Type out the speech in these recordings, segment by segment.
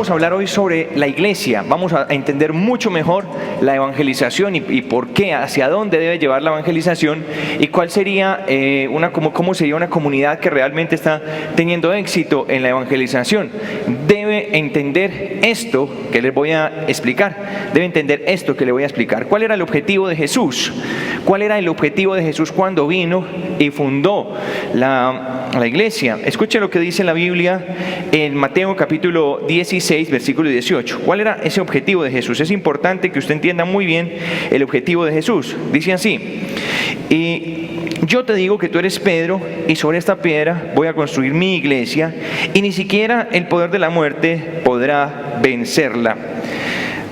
vamos a hablar hoy sobre la iglesia. Vamos a entender mucho mejor la evangelización y por qué, hacia dónde debe llevar la evangelización y cuál sería cómo sería una comunidad que realmente está teniendo éxito en la evangelización. Debe entender esto que les voy a explicar. Debe entender esto que le voy a explicar. ¿Cuál era el objetivo de Jesús? ¿Cuál era el objetivo de Jesús cuando vino y fundó la iglesia? Escuchen lo que dice la Biblia en Mateo capítulo 16, versículo 18. ¿Cuál era ese objetivo de Jesús? Es importante que usted entienda muy bien el objetivo de Jesús. Dice así: y yo te digo que tú eres Pedro, y sobre esta piedra voy a construir mi iglesia, y ni siquiera el poder de la muerte podrá vencerla.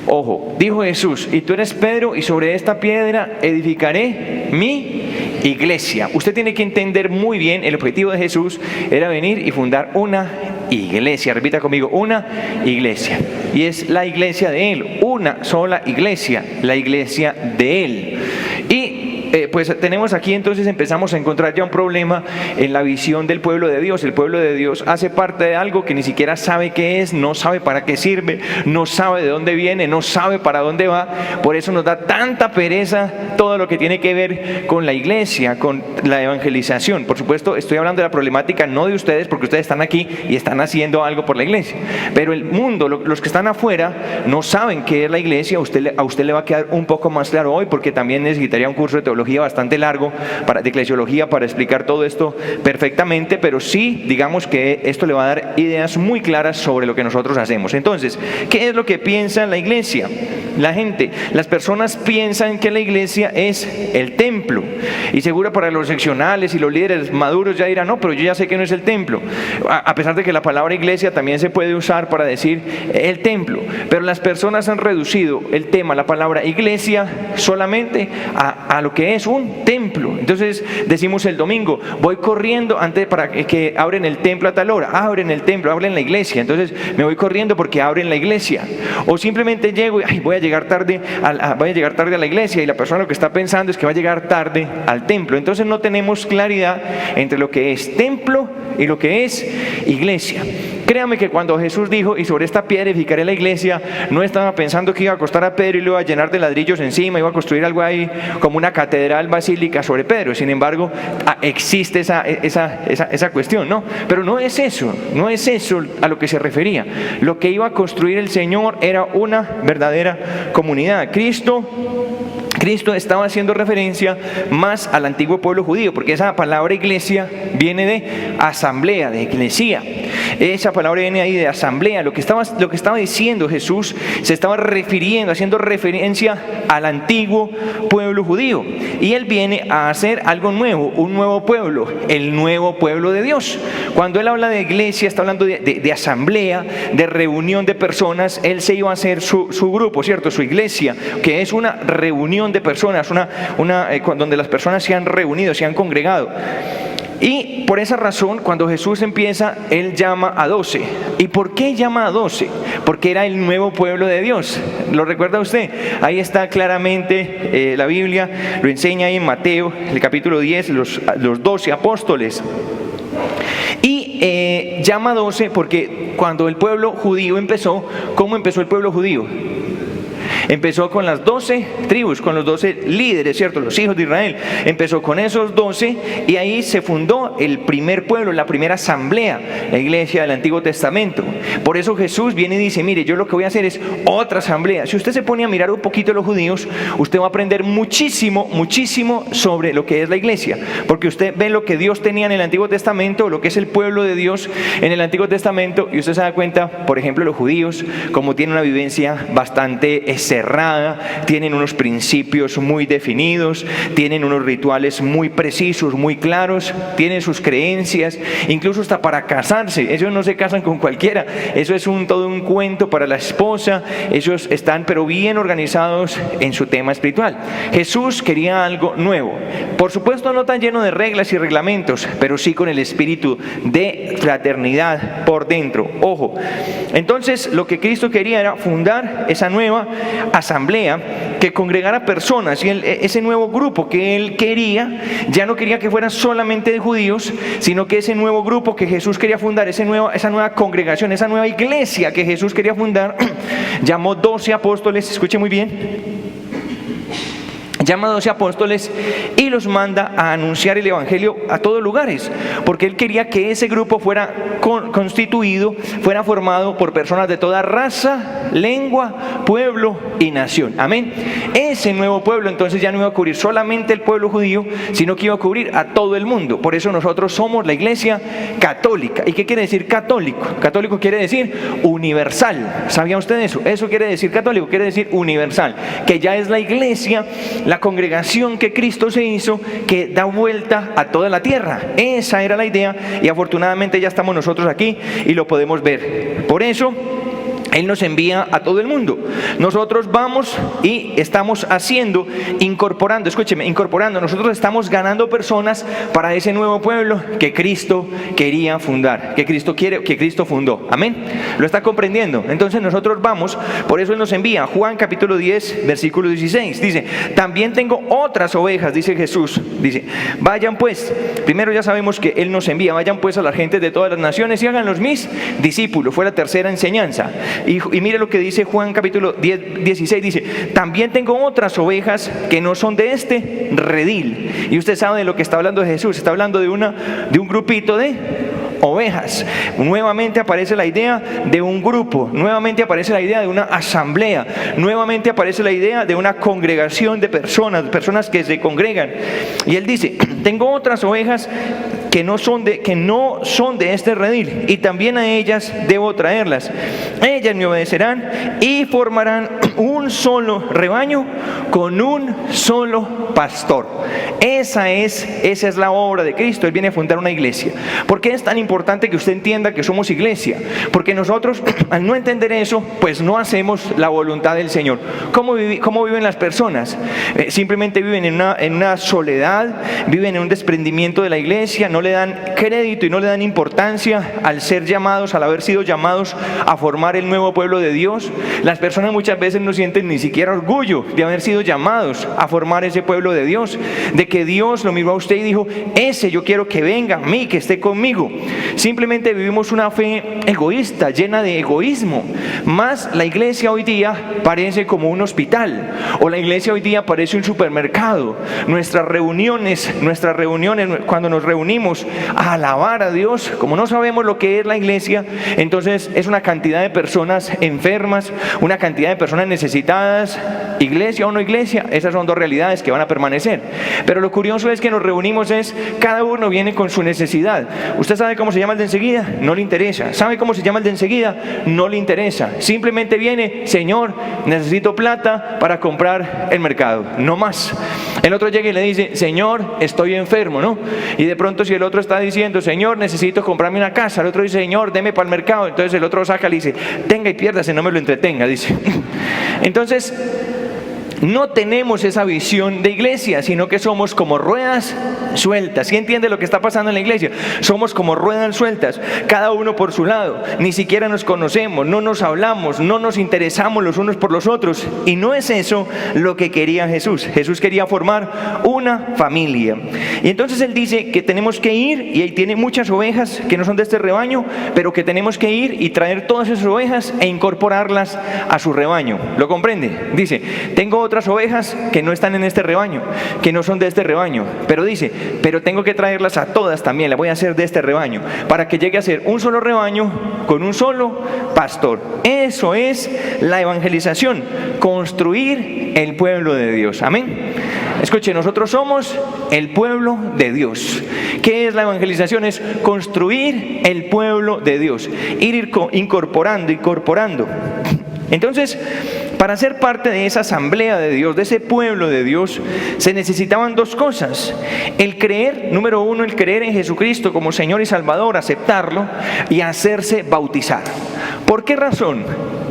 Ojo, dijo Jesús, y tú eres Pedro, y sobre esta piedra edificaré mi iglesia. Usted tiene que entender muy bien, el objetivo de Jesús era venir y fundar una iglesia. Repita conmigo, una iglesia. Y es la iglesia de Él, una sola iglesia, la iglesia de Él. Y pues tenemos aquí, entonces empezamos a encontrar ya un problema en la visión del pueblo de Dios. El pueblo de Dios hace parte de algo que ni siquiera sabe qué es, no sabe para qué sirve, no sabe de dónde viene, no sabe para dónde va. Por eso nos da tanta pereza todo lo que tiene que ver con la iglesia, con la evangelización. Por supuesto, estoy hablando de la problemática no de ustedes, porque ustedes están aquí y están haciendo algo por la iglesia. Pero el mundo, los que están afuera, no saben qué es la iglesia. A usted le va a quedar un poco más claro hoy, porque también necesitaría un curso de teología bastante largo de eclesiología para explicar todo esto perfectamente, pero sí, digamos que esto le va a dar ideas muy claras sobre lo que nosotros hacemos. Entonces, ¿qué es lo que piensa la iglesia? La gente, las personas piensan que la iglesia es el templo, y seguro para los seccionales y los líderes maduros ya dirán, no, pero yo ya sé que no es el templo, a pesar de que la palabra iglesia también se puede usar para decir el templo, pero las personas han reducido el tema, la palabra iglesia, solamente a lo que es un templo. Entonces decimos el domingo, voy corriendo antes para que abren el templo a tal hora, abren el templo, abren la iglesia, entonces me voy corriendo porque abren la iglesia. O simplemente llego y voy a llegar tarde a la iglesia, y la persona lo que está pensando es que va a llegar tarde al templo. Entonces no tenemos claridad entre lo que es templo y lo que es iglesia. Créame que cuando Jesús dijo, y sobre esta piedra edificaré la iglesia, no estaba pensando que iba a acostar a Pedro y lo iba a llenar de ladrillos encima, iba a construir algo ahí como una catedral basílica sobre Pedro. Sin embargo, existe esa cuestión, ¿no? Pero no es eso a lo que se refería. Lo que iba a construir el Señor era una verdadera comunidad. Cristo estaba haciendo referencia más al antiguo pueblo judío, porque esa palabra iglesia viene de asamblea, de eclesía. Esa palabra viene ahí de asamblea. Lo que estaba diciendo Jesús, se estaba refiriendo, haciendo referencia al antiguo pueblo judío. Y Él viene a hacer algo nuevo, un nuevo pueblo, el nuevo pueblo de Dios. Cuando Él habla de iglesia, está hablando de asamblea, de reunión de personas. Él se iba a hacer su grupo, ¿cierto? Su iglesia, que es una reunión de personas, donde las personas se han reunido, se han congregado. Y por esa razón, cuando Jesús empieza, Él llama a 12. ¿Y por qué llama a 12? Porque era el nuevo pueblo de Dios. ¿Lo recuerda usted? Ahí está claramente, la Biblia lo enseña ahí en Mateo, el capítulo 10, los 12 apóstoles. Y llama a 12 porque cuando el pueblo judío empezó, ¿cómo empezó el pueblo judío? Empezó con las 12 tribus, con los 12 líderes, ¿cierto? Los hijos de Israel. Empezó con esos 12 y ahí se fundó el primer pueblo, la primera asamblea, la iglesia del Antiguo Testamento. Por eso Jesús viene y dice, mire, yo lo que voy a hacer es otra asamblea. Si usted se pone a mirar un poquito a los judíos, usted va a aprender muchísimo sobre lo que es la iglesia. Porque usted ve lo que Dios tenía en el Antiguo Testamento, lo que es el pueblo de Dios en el Antiguo Testamento, y usted se da cuenta, por ejemplo, los judíos, como tienen una vivencia bastante cerrada, tienen unos principios muy definidos, tienen unos rituales muy precisos, muy claros, tienen sus creencias, incluso hasta para casarse. Ellos no se casan con cualquiera, eso es todo un cuento para la esposa. Ellos están pero bien organizados en su tema espiritual. Jesús quería algo nuevo, por supuesto no tan lleno de reglas y reglamentos, pero sí con el espíritu de fraternidad por dentro. Ojo, entonces lo que Cristo quería era fundar esa nueva asamblea que congregara personas, y ese nuevo grupo que Él quería, ya no quería que fuera solamente de judíos, sino que ese nuevo grupo que Jesús quería fundar, esa nueva congregación, esa nueva iglesia que Jesús quería fundar, llamó 12 apóstoles, escuche muy bien, llama a 12 apóstoles y los manda a anunciar el evangelio a todos lugares, porque él quería que ese grupo fuera constituido, fuera formado por personas de toda raza, lengua, pueblo y nación. Amén. Ese nuevo pueblo entonces ya no iba a cubrir solamente el pueblo judío, sino que iba a cubrir a todo el mundo. Por eso nosotros somos la iglesia católica. ¿Y qué quiere decir católico? Católico quiere decir universal. ¿Sabía usted eso? Eso quiere decir católico, quiere decir universal, que ya es la iglesia, la congregación que Cristo se hizo, que da vuelta a toda la tierra. Esa era la idea y afortunadamente ya estamos nosotros aquí y lo podemos ver. Por eso Él nos envía a todo el mundo. Nosotros vamos y estamos haciendo, incorporando, escúcheme, incorporando. Nosotros estamos ganando personas para ese nuevo pueblo que Cristo quería fundar, que Cristo fundó. Amén. ¿Lo está comprendiendo? Entonces nosotros vamos, por eso Él nos envía. Juan capítulo 10, versículo 16. Dice, también tengo otras ovejas, dice Jesús. Dice, vayan pues, primero ya sabemos que Él nos envía, vayan pues a la gente de todas las naciones y háganlos mis discípulos. Fue la tercera enseñanza. Y mire lo que dice Juan capítulo 10, 16, dice, también tengo otras ovejas que no son de este redil. Y usted sabe de lo que está hablando Jesús, está hablando de un grupito de ovejas. Nuevamente aparece la idea de un grupo, nuevamente aparece la idea de una asamblea, nuevamente aparece la idea de una congregación de personas que se congregan. Y Él dice, tengo otras ovejas que no son de este redil, y también a ellas debo traerlas. Ellas me obedecerán y formarán un solo rebaño con un solo pastor. Esa es la obra de Cristo. Él viene a fundar una iglesia. ¿Por qué es tan importante que usted entienda que somos iglesia? Porque nosotros, al no entender eso, pues no hacemos la voluntad del Señor. ¿Cómo viven las personas? Simplemente viven en una soledad, viven en un desprendimiento de la iglesia, no le dan crédito y no le dan importancia al ser llamados, al haber sido llamados a formar el nuevo pueblo de Dios. Las personas muchas veces no sienten ni siquiera orgullo de haber sido llamados a formar ese pueblo de Dios, de que Dios lo miró a usted y dijo, ese yo quiero que venga a mí, que esté conmigo. Simplemente vivimos una fe egoísta, llena de egoísmo. Más la iglesia hoy día parece como un hospital, o la iglesia hoy día parece un supermercado. Nuestras reuniones, cuando nos reunimos a alabar a Dios, como no sabemos lo que es la iglesia, entonces es una cantidad de personas enfermas, una cantidad de personas necesitadas. Iglesia o no iglesia, esas son dos realidades que van a permanecer. Pero lo curioso es que nos reunimos cada uno viene con su necesidad. ¿Usted sabe cómo se llama el de enseguida? No le interesa. ¿Sabe cómo se llama el de enseguida? No le interesa. Simplemente viene, Señor, necesito plata para comprar el mercado, no más. El otro llega y le dice, Señor, estoy enfermo, ¿no? Y de pronto si el otro está diciendo, Señor, necesito comprarme una casa, el otro dice, Señor, deme para el mercado. Entonces el otro saca y le dice, tenga y piérdase, no me lo entretenga, dice. Entonces, no tenemos esa visión de iglesia, sino que somos como ruedas sueltas. ¿Sí entiende lo que está pasando en la iglesia? Somos como ruedas sueltas, cada uno por su lado. Ni siquiera nos conocemos, no nos hablamos, no nos interesamos los unos por los otros. Y no es eso lo que quería Jesús. Jesús quería formar una familia. Y entonces Él dice que tenemos que ir, y Él tiene muchas ovejas que no son de este rebaño, pero que tenemos que ir y traer todas esas ovejas e incorporarlas a su rebaño. ¿Lo comprende? Dice, tengo otras ovejas que no están en este rebaño, que no son de este rebaño, pero dice, pero tengo que traerlas a todas también, las voy a hacer de este rebaño, para que llegue a ser un solo rebaño con un solo pastor. Eso es la evangelización, construir el pueblo de Dios. Amén. Escuche, nosotros somos el pueblo de Dios. ¿Qué es la evangelización? Es construir el pueblo de Dios, ir incorporando. Entonces, para ser parte de esa asamblea de Dios, de ese pueblo de Dios, se necesitaban dos cosas. El creer, número uno, el creer en Jesucristo como Señor y Salvador, aceptarlo y hacerse bautizar. ¿Por qué razón?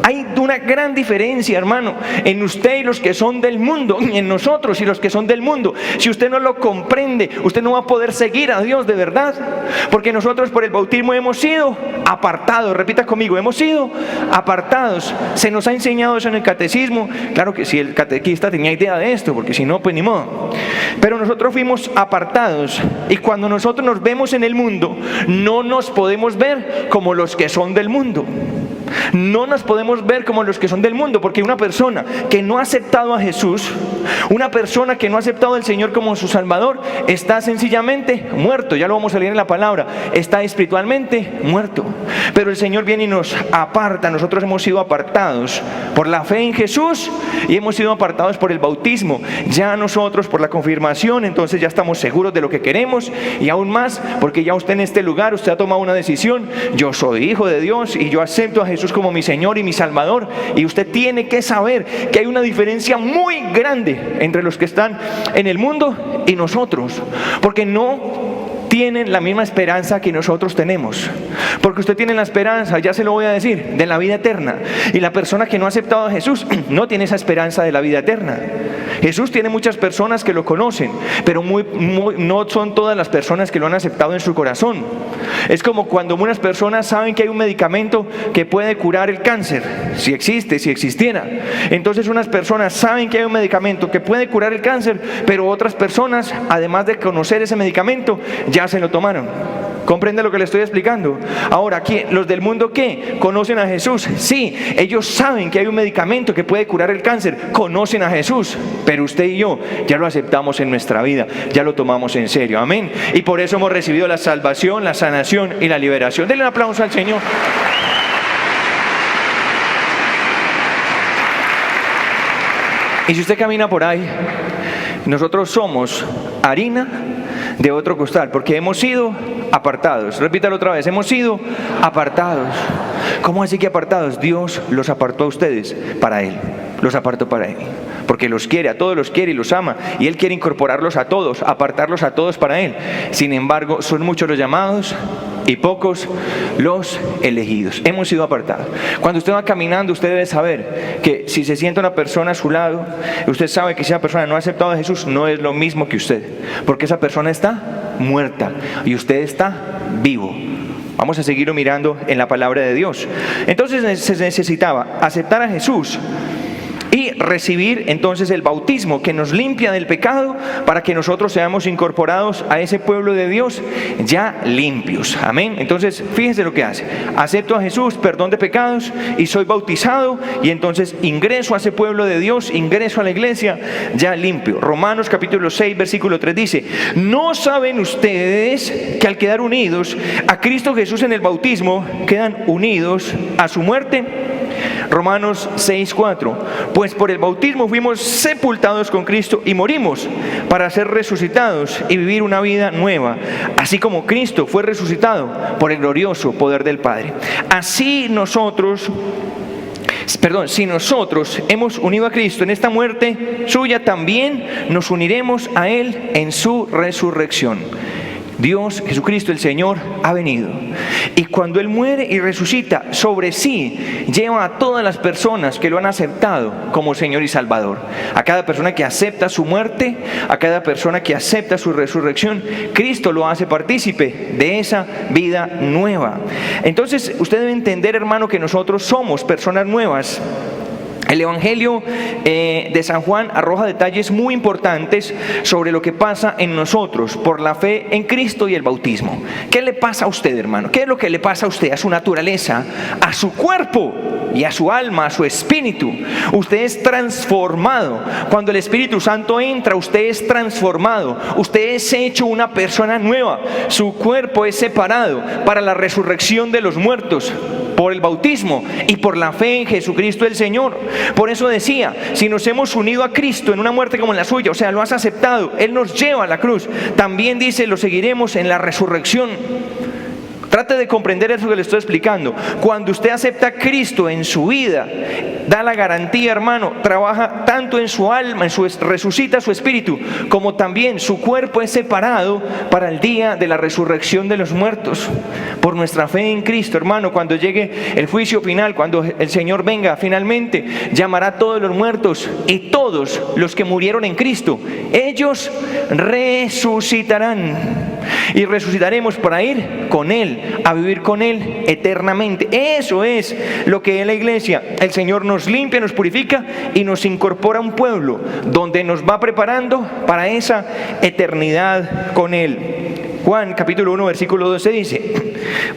Hay una gran diferencia, hermano, en usted y los que son del mundo, y en nosotros y los que son del mundo. Si usted no lo comprende, usted no va a poder seguir a Dios de verdad, porque nosotros por el bautismo hemos sido apartados. Repita conmigo, hemos sido apartados. Se nos ha enseñado eso en el catecismo. Claro que si el catequista tenía idea de esto, porque si no, pues ni modo. Pero nosotros fuimos apartados, y cuando nosotros nos vemos en el mundo, no nos podemos ver como los que son del mundo. No nos podemos ver como los que son del mundo, porque una persona que no ha aceptado a Jesús, una persona que no ha aceptado al Señor como su Salvador, está sencillamente muerto. Ya lo vamos a leer en la palabra, está espiritualmente muerto. Pero el Señor viene y nos aparta. Nosotros hemos sido apartados por la fe en Jesús y hemos sido apartados por el bautismo. Ya nosotros por la confirmación, entonces ya estamos seguros de lo que queremos, y aún más porque ya usted en este lugar, usted ha tomado una decisión: yo soy hijo de Dios y yo acepto a Jesús como mi Señor y mi Salvador. Y usted tiene que saber que hay una diferencia muy grande entre los que están en el mundo y nosotros, porque no tienen la misma esperanza que nosotros tenemos. Porque usted tiene la esperanza, ya se lo voy a decir, de la vida eterna, y la persona que no ha aceptado a Jesús no tiene esa esperanza de la vida eterna. Jesús tiene muchas personas que lo conocen, pero no son todas las personas que lo han aceptado en su corazón. Es como cuando unas personas saben que hay un medicamento que puede curar el cáncer, si existe, si existiera. Entonces unas personas saben que hay un medicamento que puede curar el cáncer, pero otras personas, además de conocer ese medicamento, ya se lo tomaron. ¿Comprende lo que le estoy explicando? Ahora, aquí, los del mundo, ¿qué? ¿Conocen a Jesús? Sí, ellos saben que hay un medicamento que puede curar el cáncer, conocen a Jesús, pero usted y yo ya lo aceptamos en nuestra vida, ya lo tomamos en serio, amén. Y por eso hemos recibido la salvación, la sanación y la liberación. Denle un aplauso al Señor. Y si usted camina por ahí, nosotros somos harina de otro costal, porque hemos sido apartados. Repítalo otra vez, hemos sido apartados. ¿Cómo así que apartados? Dios los apartó a ustedes para Él, los apartó para Él, porque los quiere, a todos los quiere y los ama, y Él quiere incorporarlos a todos, apartarlos a todos para Él. Sin embargo, son muchos los llamados y pocos los elegidos. Hemos sido apartados. Cuando usted va caminando, usted debe saber que si se sienta una persona a su lado, usted sabe que si esa persona no ha aceptado a Jesús, no es lo mismo que usted, porque esa persona está muerta y usted está vivo. Vamos a seguirlo mirando en la palabra de Dios. Entonces se necesitaba aceptar a Jesús y recibir entonces el bautismo que nos limpia del pecado, para que nosotros seamos incorporados a ese pueblo de Dios ya limpios. Amén. Entonces fíjese lo que hace: acepto a Jesús, perdón de pecados, y soy bautizado, y entonces ingreso a ese pueblo de Dios, ingreso a la iglesia ya limpio. Romanos capítulo 6 versículo 3 dice: ¿no saben ustedes que al quedar unidos a Cristo Jesús en el bautismo, quedan unidos a su muerte? Romanos 6:4: pues por el bautismo fuimos sepultados con Cristo y morimos, para ser resucitados y vivir una vida nueva, así como Cristo fue resucitado por el glorioso poder del Padre. Si nosotros hemos unido a Cristo en esta muerte suya, también nos uniremos a Él en su resurrección. Dios, Jesucristo el Señor, ha venido, y cuando Él muere y resucita, sobre sí lleva a todas las personas que lo han aceptado como Señor y Salvador. A cada persona que acepta su muerte, a cada persona que acepta su resurrección, Cristo lo hace partícipe de esa vida nueva. Entonces usted debe entender, hermano, que nosotros somos personas nuevas. El Evangelio de San Juan arroja detalles muy importantes sobre lo que pasa en nosotros por la fe en Cristo y el bautismo. ¿Qué le pasa a usted, hermano? ¿Qué es lo que le pasa a usted, a su naturaleza, a su cuerpo y a su alma, a su espíritu? Usted es transformado. Cuando el Espíritu Santo entra, usted es transformado. Usted es hecho una persona nueva. Su cuerpo es separado para la resurrección de los muertos por el bautismo y por la fe en Jesucristo el Señor. Por eso decía: si nos hemos unido a Cristo en una muerte como la suya, o sea, lo has aceptado, Él nos lleva a la cruz, también dice, lo seguiremos en la resurrección. Trate de comprender eso que le estoy explicando. Cuando usted acepta a Cristo en su vida, da la garantía, hermano, trabaja tanto en su alma, resucita su espíritu, como también su cuerpo es separado para el día de la resurrección de los muertos. Por nuestra fe en Cristo, hermano, cuando llegue el juicio final, cuando el Señor venga finalmente, llamará a todos los muertos y todos los que murieron en Cristo, ellos resucitarán. Y resucitaremos para ir con Él, a vivir con Él eternamente. Eso es lo que es la iglesia. El Señor nos limpia, nos purifica y nos incorpora a un pueblo donde nos va preparando para esa eternidad con Él. Juan capítulo 1 versículo 12 dice: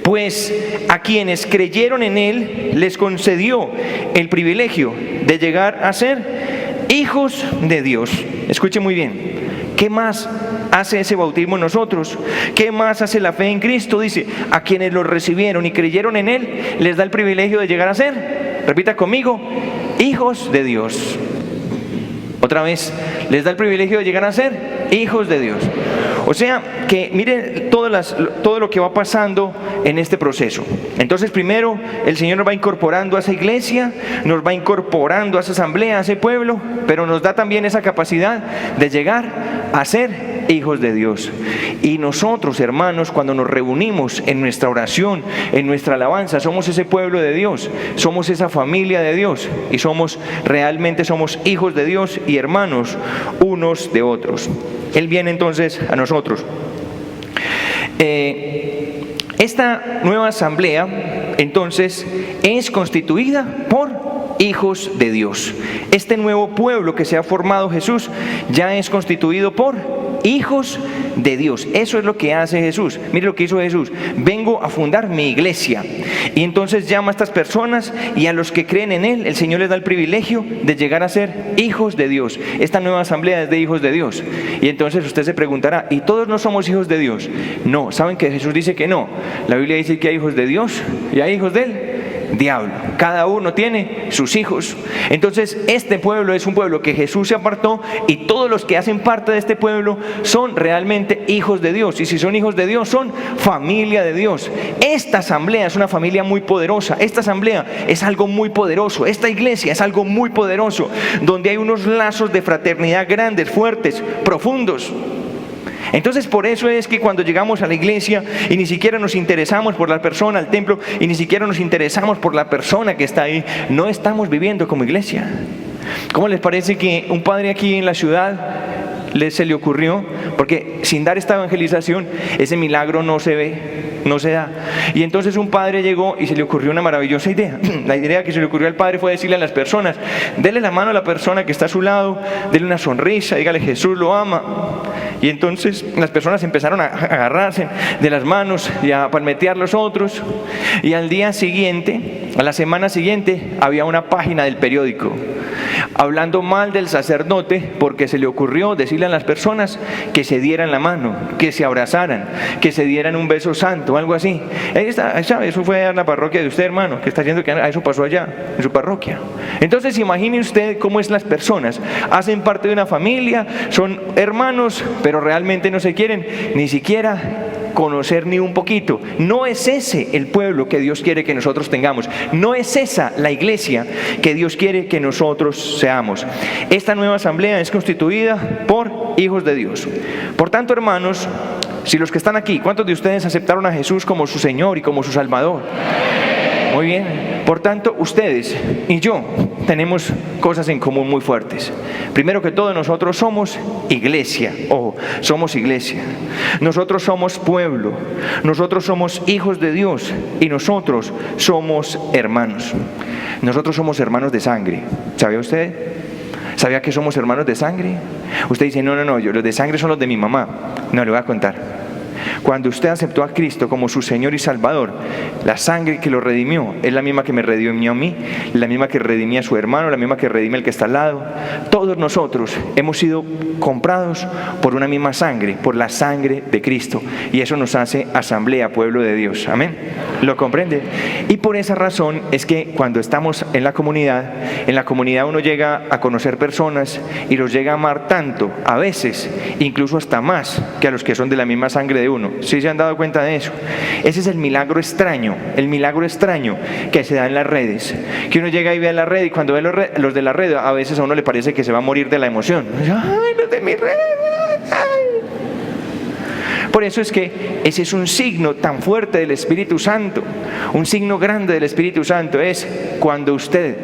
pues a quienes creyeron en Él les concedió el privilegio de llegar a ser hijos de Dios. Escuche muy bien. ¿Qué más hace ese bautismo en nosotros? ¿Qué más hace la fe en Cristo? Dice, a quienes lo recibieron y creyeron en Él, les da el privilegio de llegar a ser, repita conmigo, hijos de Dios. Otra vez, les da el privilegio de llegar a ser hijos de Dios. O sea, que miren todo lo que va pasando en este proceso. Entonces, primero, el Señor nos va incorporando a esa iglesia, nos va incorporando a esa asamblea, a ese pueblo, pero nos da también esa capacidad de llegar a ser hijos de Dios. Y nosotros, hermanos, cuando nos reunimos en nuestra oración, en nuestra alabanza, somos ese pueblo de Dios, somos esa familia de Dios y realmente somos hijos de Dios y hermanos unos de otros. Él viene entonces a nosotros. Esta nueva asamblea entonces es constituida por hijos de Dios. Este nuevo pueblo que se ha formado Jesús ya es constituido por hijos de Dios. Eso es lo que hace Jesús. Mire lo que hizo Jesús: vengo a fundar mi iglesia. Y entonces llama a estas personas, y a los que creen en Él, el Señor les da el privilegio de llegar a ser hijos de Dios. Esta nueva asamblea es de hijos de Dios. Y entonces usted se preguntará, ¿y todos no somos hijos de Dios? No, ¿saben que Jesús dice que no? La Biblia dice que hay hijos de Dios y hay hijos de Él. Diablo. Cada uno tiene sus hijos. Entonces este pueblo es un pueblo que Jesús se apartó, y todos los que hacen parte de este pueblo son realmente hijos de Dios. Y si son hijos de Dios, son familia de Dios. Esta asamblea es una familia muy poderosa. Esta asamblea es algo muy poderoso. Esta iglesia es algo muy poderoso, donde hay unos lazos de fraternidad grandes, fuertes, profundos. Entonces, por eso es que cuando llegamos a la iglesia y ni siquiera nos interesamos por la persona, al templo, y ni siquiera nos interesamos por la persona que está ahí, no estamos viviendo como iglesia. ¿Cómo les parece que un padre aquí en la ciudad se le ocurrió? Porque sin dar esta evangelización, ese milagro no se ve, no se da. Y entonces un padre llegó y se le ocurrió una maravillosa idea. La idea que se le ocurrió al padre fue decirle a las personas: dele la mano a la persona que está a su lado, dele una sonrisa, dígale Jesús lo ama. Y entonces las personas empezaron a agarrarse de las manos y a palmetear los otros. Y al día siguiente, a la semana siguiente, había una página del periódico hablando mal del sacerdote porque se le ocurrió decirle a las personas que se dieran la mano, que se abrazaran, que se dieran un beso santo, algo así. Eso fue a la parroquia de usted, hermano, que está haciendo que eso pasó allá, en su parroquia. Entonces imagine usted cómo es las personas. Hacen parte de una familia, son hermanos, pero realmente no se quieren ni siquiera conocer ni un poquito. No es ese el pueblo que Dios quiere que nosotros tengamos. No es esa la iglesia que Dios quiere que nosotros seamos. Esta nueva asamblea es constituida por hijos de Dios. Por tanto, hermanos, si los que están aquí, ¿cuántos de ustedes aceptaron a Jesús como su Señor y como su Salvador? Muy bien. Por tanto, ustedes y yo tenemos cosas en común muy fuertes. Primero que todo, nosotros somos iglesia. Ojo, somos iglesia. Nosotros somos pueblo. Nosotros somos hijos de Dios. Y nosotros somos hermanos. Nosotros somos hermanos de sangre. ¿Sabía usted? ¿Sabía que somos hermanos de sangre? Usted dice, no, los de sangre son los de mi mamá. No, le voy a contar. Cuando usted aceptó a Cristo como su Señor y Salvador, la sangre que lo redimió es la misma que me redimió a mí, la misma que redimía a su hermano, la misma que redime al que está al lado. Todos nosotros hemos sido comprados por una misma sangre, por la sangre de Cristo. Y eso nos hace asamblea, pueblo de Dios. Amén. ¿Lo comprende? Y por esa razón es que cuando estamos en la comunidad uno llega a conocer personas y los llega a amar tanto, a veces incluso hasta más que a los que son de la misma sangre de uno. ¿Sí se han dado cuenta de eso? Ese es el milagro extraño que se da en las redes. Que uno llega y ve a la red y cuando ve los de la red, a veces a uno le parece que se va a morir de la emoción. ¡Ay, los de mi red! ¡Ay! Por eso es que ese es un signo tan fuerte del Espíritu Santo. Un signo grande del Espíritu Santo es cuando usted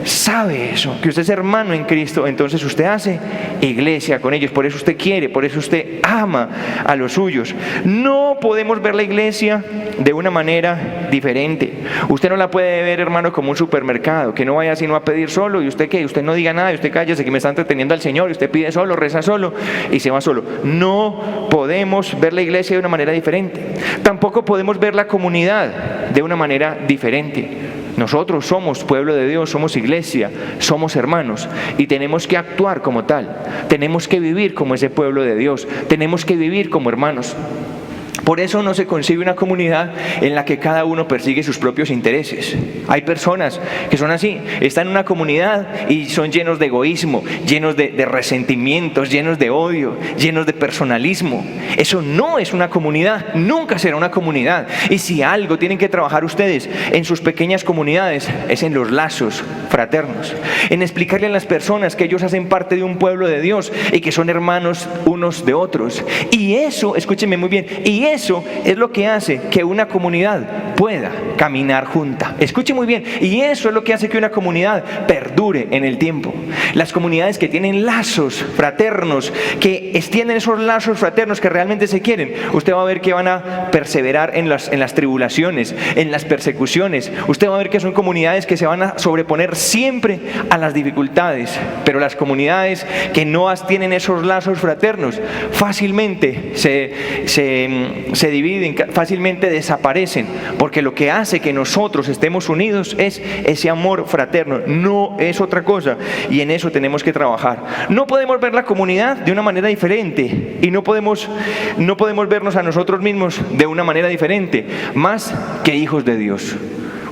sabe eso, que usted es hermano en Cristo, entonces usted hace iglesia con ellos. Por eso usted quiere, por eso usted ama a los suyos. No podemos ver la iglesia de una manera diferente. Usted no la puede ver, hermano, como un supermercado, que no vaya sino a pedir solo y usted ¿qué? Usted no diga nada, y usted cállese que me está entreteniendo al Señor, y usted pide solo, reza solo y se va solo. No podemos ver la iglesia de una manera diferente. Tampoco podemos ver la comunidad de una manera diferente. Nosotros somos pueblo de Dios, somos iglesia, somos hermanos y tenemos que actuar como tal. Tenemos que vivir como ese pueblo de Dios, tenemos que vivir como hermanos. Por eso no se concibe una comunidad en la que cada uno persigue sus propios intereses. Hay personas que son así, están en una comunidad y son llenos de egoísmo, llenos de resentimientos, llenos de odio, llenos de personalismo. Eso no es una comunidad, nunca será una comunidad. Y si algo tienen que trabajar ustedes en sus pequeñas comunidades es en los lazos fraternos, en explicarle a las personas que ellos hacen parte de un pueblo de Dios y que son hermanos unos de otros. Y eso, escúchenme muy bien, y eso es lo que hace que una comunidad pueda caminar junta. Escuche muy bien, y eso es lo que hace que una comunidad perdure en el tiempo. Las comunidades que tienen lazos fraternos, que extienden esos lazos fraternos que realmente se quieren, usted va a ver que van a perseverar en las tribulaciones, en las persecuciones. Usted va a ver que son comunidades que se van a sobreponer siempre a las dificultades. Pero las comunidades que no tienen esos lazos fraternos fácilmente se dividen, fácilmente desaparecen, porque lo que hace que nosotros estemos unidos es ese amor fraterno, no es otra cosa, y en eso tenemos que trabajar. No podemos ver la comunidad de una manera diferente y no podemos vernos a nosotros mismos de una manera diferente, más que hijos de Dios.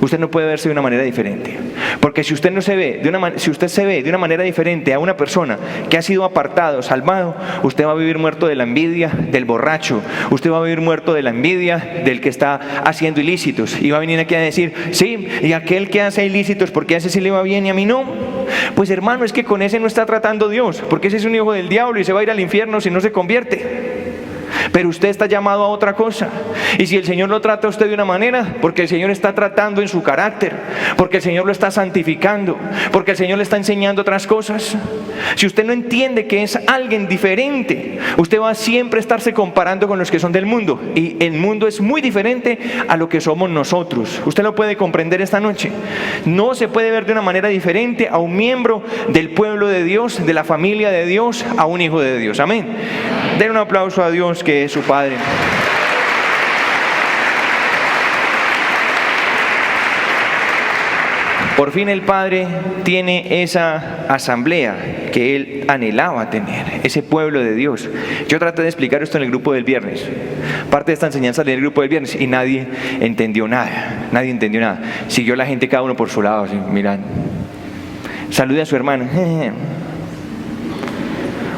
Usted no puede verse de una manera diferente, porque si usted se ve de una manera diferente a una persona que ha sido apartado, salvado, usted va a vivir muerto de la envidia del borracho, usted va a vivir muerto de la envidia del que está haciendo ilícitos, y va a venir aquí a decir, sí, y aquel que hace ilícitos, ¿por qué a ese sí le va bien y a mí no? Pues hermano, es que con ese no está tratando Dios, porque ese es un hijo del diablo y se va a ir al infierno si no se convierte. Pero usted está llamado a otra cosa. Y si el Señor lo trata a usted de una manera, porque el Señor está tratando en su carácter, porque el Señor lo está santificando, porque el Señor le está enseñando otras cosas. Si usted no entiende que es alguien diferente, usted va a siempre estarse comparando con los que son del mundo. Y el mundo es muy diferente a lo que somos nosotros. Usted lo puede comprender esta noche. No se puede ver de una manera diferente a un miembro del pueblo de Dios, de la familia de Dios, a un hijo de Dios. Amén. Den un aplauso a Dios, que es su Padre. Por fin el Padre tiene esa asamblea que Él anhelaba tener, ese pueblo de Dios. Yo traté de explicar esto en el grupo del viernes, parte de esta enseñanza del grupo del viernes, y nadie entendió nada. Siguió la gente cada uno por su lado, así, mirando. Salude a su hermano.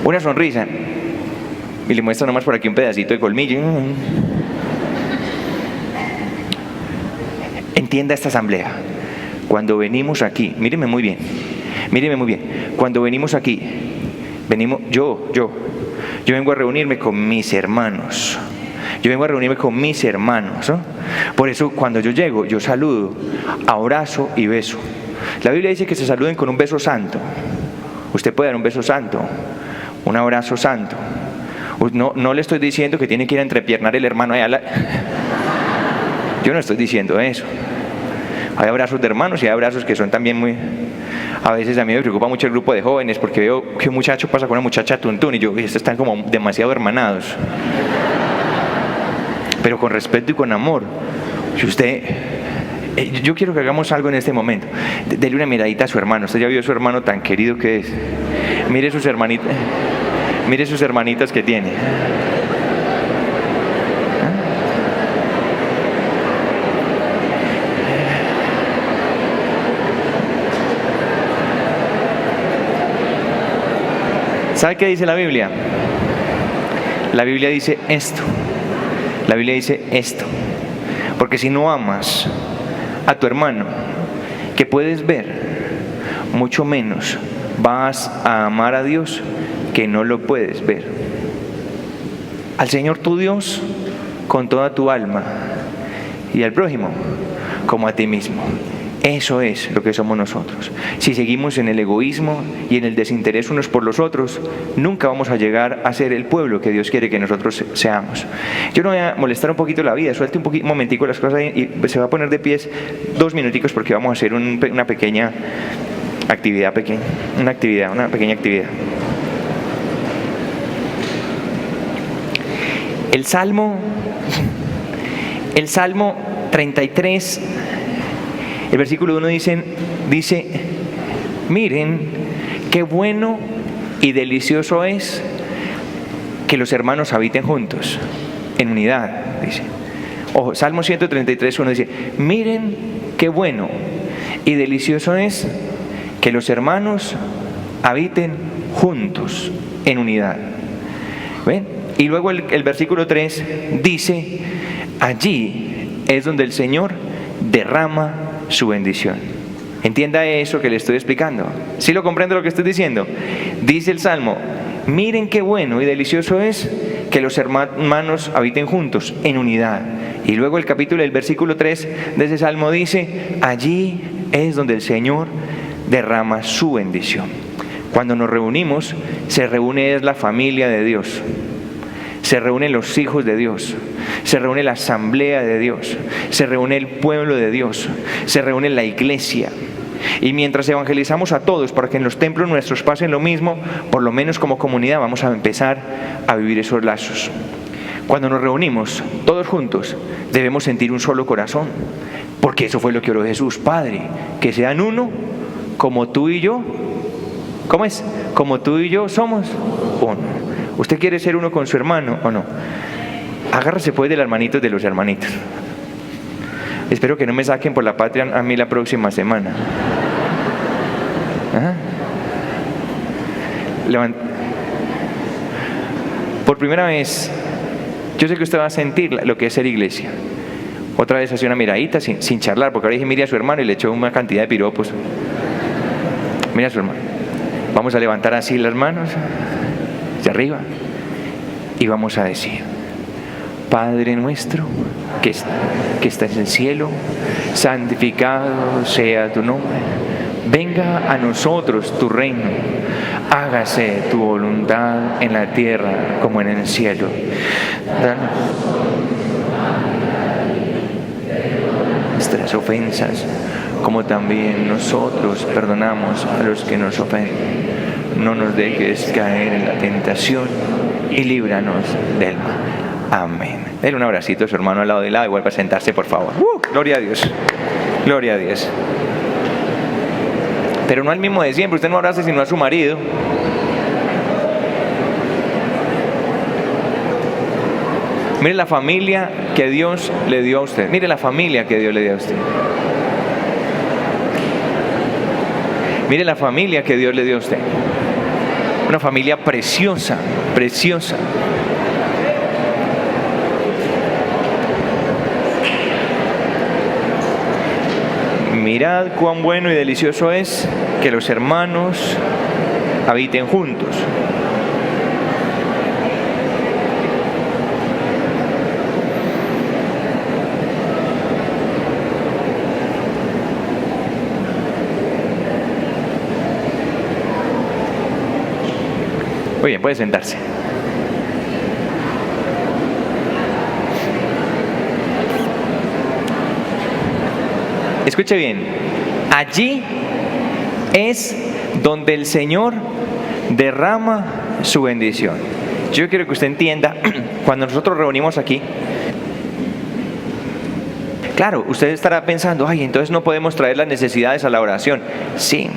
Una sonrisa. Y le muestra nomás por aquí un pedacito de colmillo. Entienda esta asamblea. Cuando venimos aquí, míreme muy bien. Cuando venimos aquí, yo vengo a reunirme con mis hermanos. ¿No? Por eso cuando yo llego, yo saludo, abrazo y beso. La Biblia dice que se saluden con un beso santo. Usted puede dar un beso santo, un abrazo santo. No le estoy diciendo que tiene que ir a entrepiernar el hermano allá. Yo no estoy diciendo eso. Hay abrazos de hermanos y hay abrazos que son también muy... A veces a mí me preocupa mucho el grupo de jóvenes porque veo que un muchacho pasa con una muchacha tuntún y yo, estos están como demasiado hermanados. Pero con respeto y con amor. Si usted... Yo quiero que hagamos algo en este momento. Dele una miradita a su hermano. Usted ya vio a su hermano tan querido que es. Mire sus hermanitas que tiene. ¿Sabe qué dice la Biblia? La Biblia dice esto: La Biblia dice esto: porque si no amas a tu hermano que puedes ver, mucho menos vas a amar a Dios que no lo puedes ver. Al Señor tu Dios con toda tu alma y al prójimo como a ti mismo. Eso es lo que somos nosotros. Si seguimos en el egoísmo y en el desinterés unos por los otros, nunca vamos a llegar a ser el pueblo que Dios quiere que nosotros seamos. Yo no voy a molestar un poquito la vida, suelte un momentico las cosas y se va a poner de pies 2 minuticos porque vamos a hacer una pequeña actividad, una pequeña actividad. El Salmo 33, el versículo 1 dice: miren qué bueno y delicioso es que los hermanos habiten juntos, en unidad, dice. Ojo, Salmo 133, 1 dice: miren qué bueno y delicioso es que los hermanos habiten juntos, en unidad. ¿Ven? Y luego el versículo 3 dice: allí es donde el Señor derrama su bendición. Entienda eso que le estoy explicando. ¿Sí lo comprende lo que estoy diciendo? Dice el Salmo: miren qué bueno y delicioso es que los hermanos habiten juntos, en unidad. Y luego el versículo 3 de ese Salmo dice: allí es donde el Señor derrama su bendición. Cuando nos reunimos, se reúne la familia de Dios, se reúnen los hijos de Dios, se reúne la asamblea de Dios, se reúne el pueblo de Dios, se reúne la iglesia. Y mientras evangelizamos a todos para que en los templos nuestros pasen lo mismo, por lo menos como comunidad vamos a empezar a vivir esos lazos. Cuando nos reunimos todos juntos, debemos sentir un solo corazón, porque eso fue lo que oró Jesús: Padre, que sean uno, como tú y yo. ¿Cómo es? Como tú y yo somos uno. ¿Usted quiere ser uno con su hermano o no? Agárrese pues de las manitos de los hermanitos. Espero que no me saquen por la patria a mí la próxima semana. Ajá. Por primera vez, yo sé que usted va a sentir lo que es ser iglesia. Otra vez hace una miradita sin charlar, porque ahora dije: mire a su hermano, y le echó una cantidad de piropos. Mira a su hermano. Vamos a levantar así las manos hacia arriba y vamos a decir: Padre nuestro que estás en el cielo, santificado sea tu nombre. Venga a nosotros tu reino. Hágase tu voluntad en la tierra como en el cielo. Danos nuestras ofensas, como también nosotros perdonamos a los que nos ofenden. No nos dejes caer en la tentación y líbranos del mal. Amén. Denle un abracito a su hermano al lado y vuelva a sentarse, por favor. Gloria a Dios. Gloria a Dios. Pero no al mismo de siempre. Usted no abrace sino a su marido. Mire la familia que Dios le dio a usted. Mire la familia que Dios le dio a usted. Mire la familia que Dios le dio a usted. Una familia preciosa, preciosa. Mirad cuán bueno y delicioso es que los hermanos habiten juntos. Muy bien, puede sentarse. Escuche bien, allí es donde el Señor derrama su bendición. Yo quiero que usted entienda, cuando nosotros reunimos aquí, claro, usted estará pensando: ay, entonces no podemos traer las necesidades a la oración. Sí,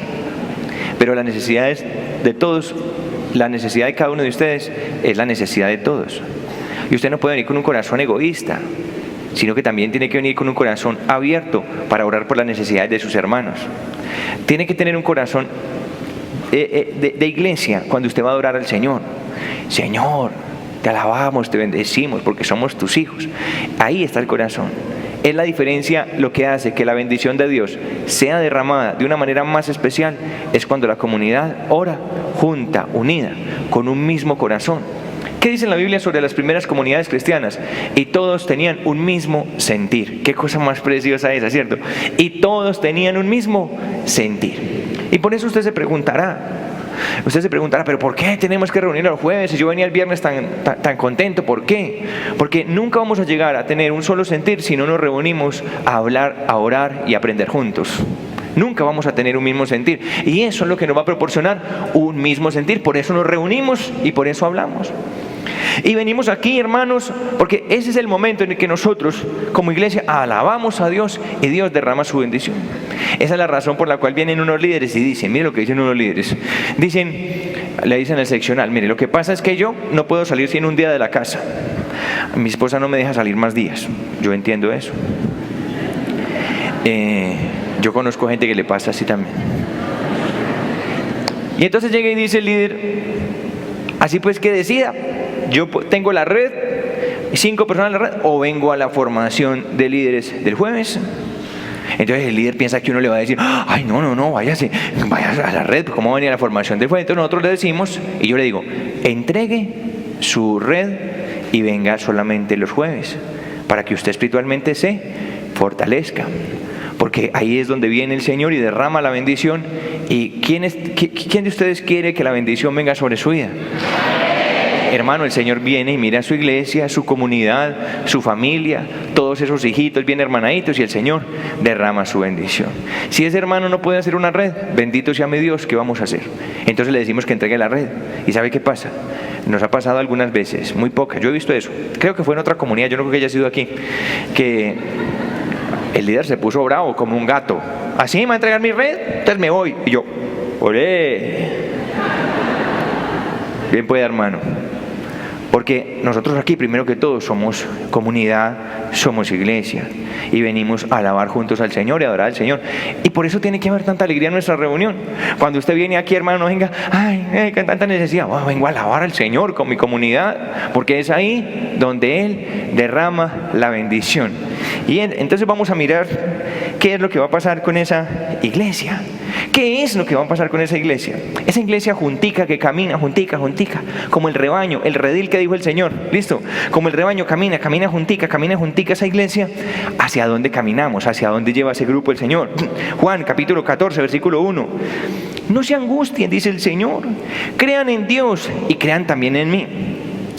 pero las necesidades de todos, la necesidad de cada uno de ustedes es la necesidad de todos. Y usted no puede venir con un corazón egoísta, sino que también tiene que venir con un corazón abierto para orar por las necesidades de sus hermanos. Tiene que tener un corazón de iglesia cuando usted va a adorar al Señor. Señor, te alabamos, te bendecimos porque somos tus hijos. Ahí está el corazón. Es la diferencia lo que hace que la bendición de Dios sea derramada de una manera más especial, es cuando la comunidad ora junta, unida, con un mismo corazón. ¿Qué dice la Biblia sobre las primeras comunidades cristianas? Y todos tenían un mismo sentir. Qué cosa más preciosa esa, ¿cierto? Y todos tenían un mismo sentir. Y por eso usted se preguntará, ¿pero por qué tenemos que reunir los jueves? Si yo venía el viernes tan contento, ¿por qué? Porque nunca vamos a llegar a tener un solo sentir si no nos reunimos a hablar, a orar y a aprender juntos. Nunca vamos a tener un mismo sentir. Y eso es lo que nos va a proporcionar un mismo sentir. Por eso nos reunimos y por eso hablamos. Y venimos aquí, hermanos, porque ese es el momento en el que nosotros, como iglesia, alabamos a Dios y Dios derrama su bendición. Esa es la razón por la cual vienen unos líderes y dicen, mire lo que dicen unos líderes. Le dicen al seccional, mire, lo que pasa es que yo no puedo salir sin un día de la casa. Mi esposa no me deja salir más días. Yo entiendo eso. Yo conozco gente que le pasa así también. Y entonces llega y dice el líder, así pues que decida, yo tengo la red, 5 personas en la red, o vengo a la formación de líderes del jueves. Entonces el líder piensa que uno le va a decir, ay, no, váyase a la red, ¿cómo va a venir a la formación del jueves? Entonces nosotros le decimos, y yo le digo, entregue su red y venga solamente los jueves, para que usted espiritualmente se fortalezca. Porque ahí es donde viene el Señor y derrama la bendición. ¿Y quién de ustedes quiere que la bendición venga sobre su vida? Hermano, el Señor viene y mira a su iglesia, su comunidad, su familia, todos esos hijitos bien hermanaditos, y el Señor derrama su bendición. Si ese hermano no puede hacer una red, bendito sea mi Dios, ¿qué vamos a hacer? Entonces le decimos que entregue la red. ¿Y sabe qué pasa? Nos ha pasado algunas veces, muy pocas, yo he visto eso. Creo que fue en otra comunidad, yo no creo que haya sido aquí, que el líder se puso bravo como un gato. ¿Así me va a entregar mi red? Entonces me voy. Y yo, ¡olé! Bien puede, hermano. Porque nosotros aquí, primero que todo, somos comunidad, somos iglesia. Y venimos a alabar juntos al Señor y a adorar al Señor. Y por eso tiene que haber tanta alegría en nuestra reunión. Cuando usted viene aquí, hermano, no venga, con tanta necesidad. Vengo a alabar al Señor con mi comunidad. Porque es ahí donde Él derrama la bendición. Y entonces vamos a mirar qué es lo que va a pasar con esa iglesia. ¿Qué es lo que va a pasar con esa iglesia? Esa iglesia juntica que camina, juntica, como el rebaño, el redil que dijo el Señor, ¿listo? Como el rebaño camina juntica esa iglesia. ¿Hacia dónde caminamos? ¿Hacia dónde lleva ese grupo el Señor? Juan capítulo 14, versículo 1. No se angustien, dice el Señor, crean en Dios y crean también en mí.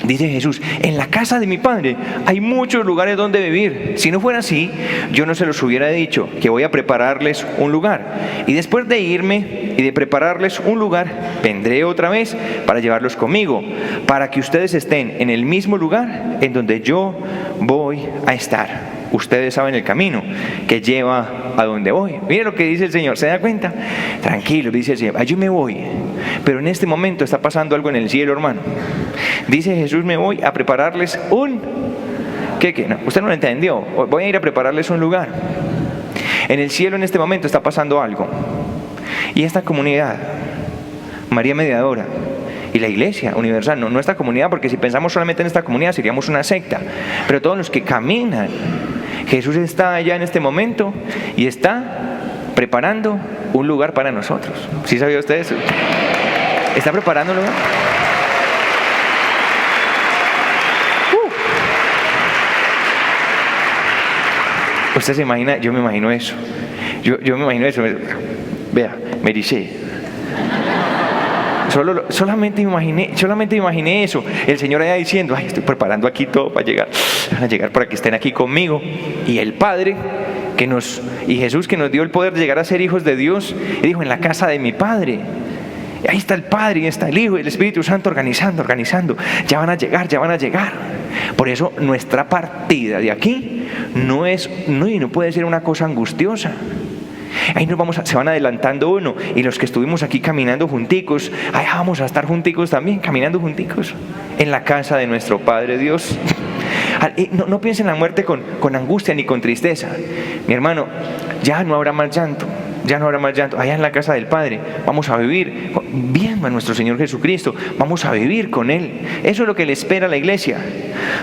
Dice Jesús, en la casa de mi Padre hay muchos lugares donde vivir. Si no fuera así, yo no se los hubiera dicho, que voy a prepararles un lugar. Y después de irme y de prepararles un lugar, vendré otra vez para llevarlos conmigo, para que ustedes estén en el mismo lugar en donde yo voy a estar. Ustedes saben el camino que lleva a donde voy. Mire lo que dice el Señor, ¿se da cuenta? Tranquilo, dice el Señor, yo me voy, pero en este momento está pasando algo en el cielo, hermano. Dice Jesús, me voy a prepararles un... ¿Qué? No, usted no lo entendió. Voy a ir a prepararles un lugar. En el cielo en este momento está pasando algo. Y esta comunidad, María Mediadora, y la iglesia universal, no esta comunidad, porque si pensamos solamente en esta comunidad seríamos una secta, pero todos los que caminan, Jesús está allá en este momento y está preparando un lugar para nosotros. ¿Sí sabía usted eso? ¿Está preparando un lugar? Usted se imagina, yo me imagino eso. Yo me imagino eso. Vea, me dice. Solamente me imaginé eso. El Señor allá diciendo, estoy preparando aquí todo para llegar. Van a llegar para que estén aquí conmigo. Y el Padre y Jesús que nos dio el poder de llegar a ser hijos de Dios, y dijo, en la casa de mi Padre. Ahí está el Padre, y está el Hijo y el Espíritu Santo organizando. Ya van a llegar. Por eso nuestra partida de aquí no puede ser una cosa angustiosa. Ahí se van adelantando uno, y los que estuvimos aquí caminando junticos, vamos a estar junticos también, caminando junticos en la casa de nuestro Padre Dios. No piensen en la muerte con angustia ni con tristeza. Mi hermano, ya no habrá más llanto, ya no habrá más llanto, allá en la casa del Padre, vamos a vivir viendo a nuestro Señor Jesucristo, vamos a vivir con Él. Eso es lo que le espera a la iglesia.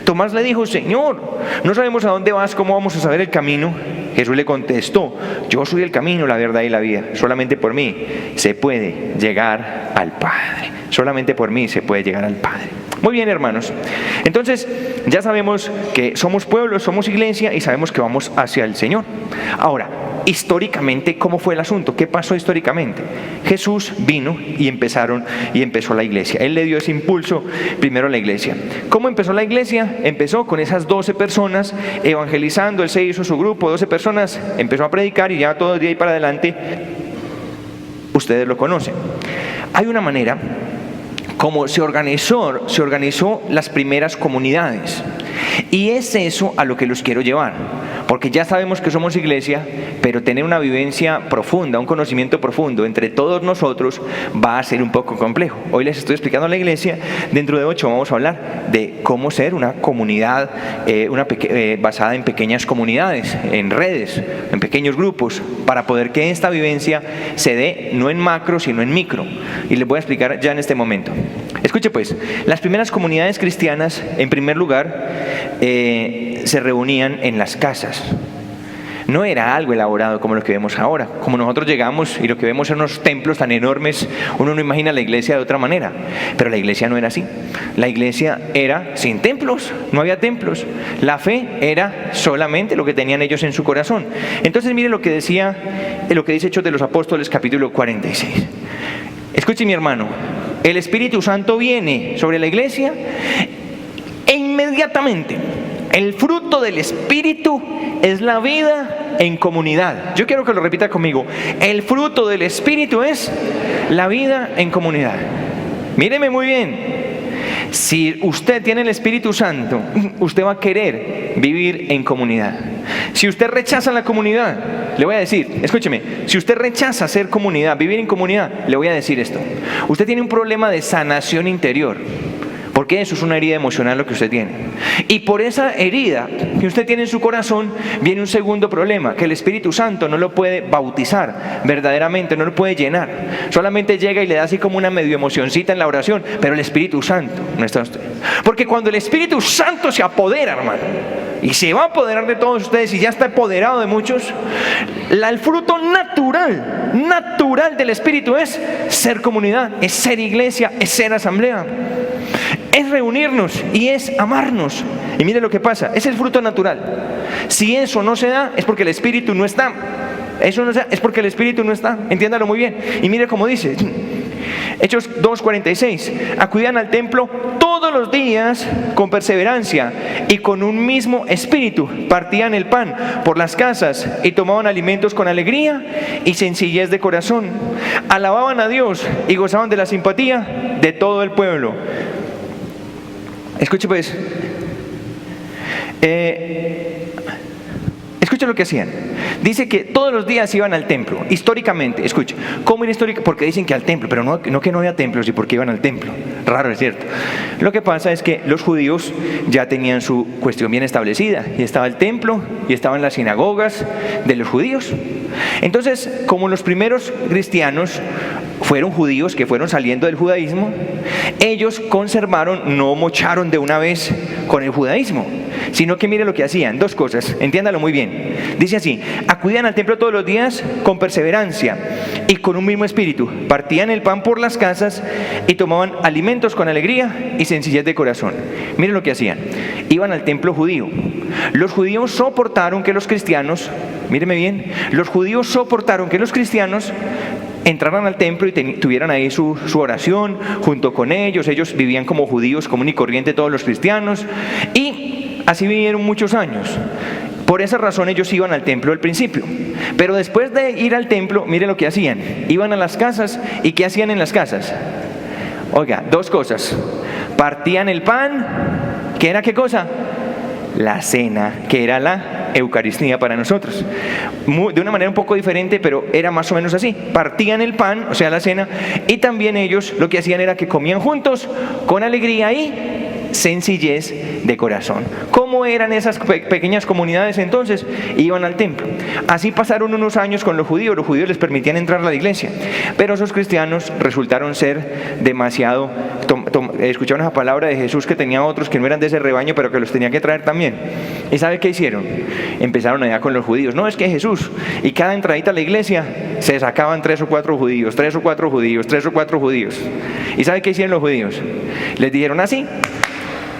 Tomás le dijo: Señor, no sabemos a dónde vas, ¿cómo vamos a saber el camino? Jesús le contestó: yo soy el camino, la verdad y la vida. Solamente por mí se puede llegar al Padre. Solamente por mí se puede llegar al Padre. Muy bien, hermanos. Entonces, ya sabemos que somos pueblo, somos iglesia y sabemos que vamos hacia el Señor. Ahora, históricamente, ¿cómo fue el asunto? ¿Qué pasó históricamente? Jesús vino y empezó la iglesia. Él le dio ese impulso primero a la iglesia. ¿Cómo empezó la iglesia? Empezó con esas 12 personas evangelizando. Él se hizo su grupo, 12 personas, empezó a predicar y ya todo el día y para adelante, ustedes lo conocen. Hay una manera como se organizó las primeras comunidades. Y es eso a lo que los quiero llevar, porque ya sabemos que somos iglesia, pero tener una vivencia profunda, un conocimiento profundo entre todos nosotros va a ser un poco complejo. Hoy les estoy explicando a la iglesia, dentro de 8 vamos a hablar de cómo ser una comunidad basada en pequeñas comunidades, en redes, en pequeños grupos, para poder que esta vivencia se dé no en macro, sino en micro. Y les voy a explicar ya en este momento. Escuche pues, las primeras comunidades cristianas, en primer lugar, se reunían en las casas. No era algo elaborado como lo que vemos ahora. Como nosotros llegamos y lo que vemos en unos templos tan enormes, uno no imagina la iglesia de otra manera. Pero la iglesia no era así. La iglesia era sin templos, no había templos. La fe era solamente lo que tenían ellos en su corazón. Entonces mire lo que dice Hechos de los Apóstoles, capítulo 46. Escuche, mi hermano, el Espíritu Santo viene sobre la iglesia e inmediatamente el fruto del Espíritu es la vida en comunidad. Yo quiero que lo repita conmigo. El fruto del Espíritu es la vida en comunidad. Míreme muy bien. Si usted tiene el Espíritu Santo, usted va a querer vivir en comunidad. Si usted rechaza la comunidad, le voy a decir, escúcheme, si usted rechaza ser comunidad, vivir en comunidad, le voy a decir esto. Usted tiene un problema de sanación interior. Porque eso es una herida emocional lo que usted tiene. Y por esa herida que usted tiene en su corazón viene un segundo problema, que el Espíritu Santo no lo puede bautizar verdaderamente, no lo puede llenar. Solamente llega y le da así como una medio emocioncita en la oración, pero el Espíritu Santo no está en usted. Porque cuando el Espíritu Santo se apodera, hermano, y se va a apoderar de todos ustedes y ya está apoderado de muchos, el fruto natural del Espíritu es ser comunidad, es ser iglesia, es ser asamblea. Es reunirnos y es amarnos. Y mire lo que pasa, es el fruto natural. Si eso no se da, es porque el Espíritu no está. Eso no se da, es porque el Espíritu no está. Entiéndalo muy bien. Y mire cómo dice Hechos 2:46. Acudían al templo todos los días con perseverancia y con un mismo espíritu. Partían el pan por las casas y tomaban alimentos con alegría y sencillez de corazón. Alababan a Dios y gozaban de la simpatía de todo el pueblo. Escuche pues, escuche lo que hacían. Dice que todos los días iban al templo, históricamente. Escuche, ¿cómo era histórico? Porque dicen que al templo, pero no que no había templos y porque iban al templo. Raro, es cierto. Lo que pasa es que los judíos ya tenían su cuestión bien establecida. Y estaba el templo y estaban las sinagogas de los judíos. Entonces, como los primeros cristianos fueron judíos que fueron saliendo del judaísmo, ellos conservaron, no mocharon de una vez con el judaísmo, sino que mire lo que hacían, 2 cosas, entiéndalo muy bien. Dice así: acudían al templo todos los días con perseverancia y con un mismo espíritu, partían el pan por las casas y tomaban alimentos con alegría y sencillez de corazón. Mire lo que hacían, iban al templo judío. Los judíos soportaron que los cristianos, míreme bien, los judíos soportaron que los cristianos entraran al templo y tuvieran ahí su oración junto con ellos. Ellos vivían como judíos común y corriente, todos los cristianos, y así vivieron muchos años. Por esa razón ellos iban al templo al principio, pero después de ir al templo, mire lo que hacían, iban a las casas. ¿Y qué hacían en las casas? Oiga, 2 cosas: partían el pan, ¿que era qué cosa? La cena, que era la Eucaristía para nosotros. De una manera un poco diferente, pero era más o menos así. Partían el pan, o sea la cena, y también ellos lo que hacían era que comían juntos con alegría y sencillez de corazón. ¿Cómo eran esas pequeñas comunidades entonces? Iban al templo. Así pasaron unos años con los judíos les permitían entrar a la iglesia, pero esos cristianos resultaron ser demasiado, escucharon esa palabra de Jesús que tenía otros que no eran de ese rebaño, pero que los tenía que traer también. ¿Y sabe qué hicieron? Empezaron allá con los judíos. No, es que Jesús, y cada entradita a la iglesia se sacaban 3 o 4 judíos, 3 o 4 judíos, 3 o 4 judíos. ¿Y sabe qué hicieron los judíos? Les dijeron así: